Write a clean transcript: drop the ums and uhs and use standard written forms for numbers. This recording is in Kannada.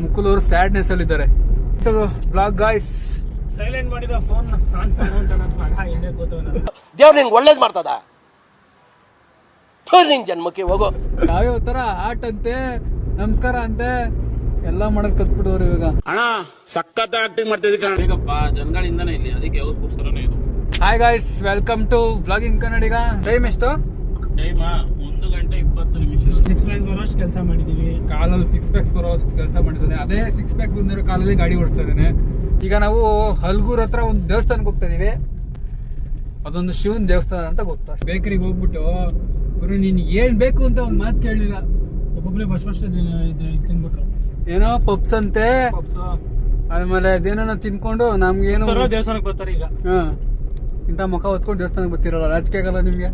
ಮುಕ್ಕುಲವರು ಸ್ಯಾಡ್ನೆಸ್ ಅಲ್ಲಿ ಇದ್ದಾರೆ. ಬ್ಲಾಗ್ ಗಾಯ್ಸ್ ಸೈಲೆಂಟ್ ಮಾಡಿದ ಫೋನ್ ಆನ್ ಅಂತ ನನ್ನ ಮಗ ಹಿಂದೆ ಕೂತವನ. ದೇವ್ರು ನಿಂಗೆ ಒಳ್ಳೇದು ಮಾಡ್ತದ, ನಿಂಗೆ ಜನ್ಮಕ್ಕೆ ಹೋಗೋ. ಯಾವ್ಯಾವ ತರ ಆಟ ಅಂತೆ, ನಮಸ್ಕಾರ ಅಂತೆ ಎಲ್ಲ ಮಾಡಕ್ ಕತ್ಬಿಡೋರು ಇವಾಗ. ಅಣ್ಣ ಸಖತ್ ಆಕ್ಟಿಂಗ್ ಮಾಡ್ತಿದ್ದೀಗಪ್ಪ, ಜನಗಳಿಂದಾನೆ ಇಲ್ಲಿ, ಅದಕ್ಕೆ ಅವಸ್ಕೋಸ್ಕರನೇ ಇದು. Hi guys, welcome to blogging Kannadiga. Time ಎಷ್ಟು? ಟೈಮ್ 1 ಗಂಟೆ 20 ನಿಮಿಷ. 6 ಪ್ಯಾಕ್ ಬರೋಷ್ಟು ಕೆಲಸ ಮಾಡಿದೀವಿ. ಕಾಲಲ್ಲಿ 6 ಪ್ಯಾಕ್ಸ್ ಬರೋಷ್ಟು ಕೆಲಸ ಮಾಡಿದ್ದಾನೆ. ಅದೇ 6 ಪ್ಯಾಕ್ ಬಂದಿರೋ ಕಾಲಲ್ಲಿ ಗಾಡಿ ಓಡಿಸ್ತಾ ಇದ್ದಾನೆ. ಈಗ ನಾವು ಹಲ್ಗೂರ್ ಹತ್ರ ಒಂದು ದೇವಸ್ಥಾನಕ್ಕೆ ಹೋಗ್ತಾ ಇದೀವಿ. ಅದೊಂದು ಶಿವನ್ ದೇವಸ್ಥಾನ ಅಂತ ಗೊತ್ತಾ. ಬೇಕರಿಗೆ ಹೋಗ್ಬಿಟ್ಟು ಗುರು ನೀನ್ ಏನ್ ಬೇಕು ಅಂತ ಒಂದ್ ಮಾತು ಕೇಳಲಿಲ್ಲ. ಒಬ್ಬೊಬ್ರೆ ಫಸ್ಟ್ ತಿನ್ಬಿಟ್ರು. ಏನೋ ಪಪ್ಸ್ ಅಂತೆ, ಆಮೇಲೆ ಅದೇನೋ ತಿನ್ಕೊಂಡು ನಮ್ಗೆ ಏನೋ ದೇವಸ್ಥಾನಕ್ಕೆ ಬರ್ತಾರೆ ಈಗ. ಇಂತ ಮುಖ ಹೊತ್ಕೊಂಡು ದೇವಸ್ಥಾನಕ್ಕೆ ಬರ್ತಿರಲ್ಲ, ರಾಜಕೀಯ ಆಗಲ್ಲ ನಿಮ್ಗೆ.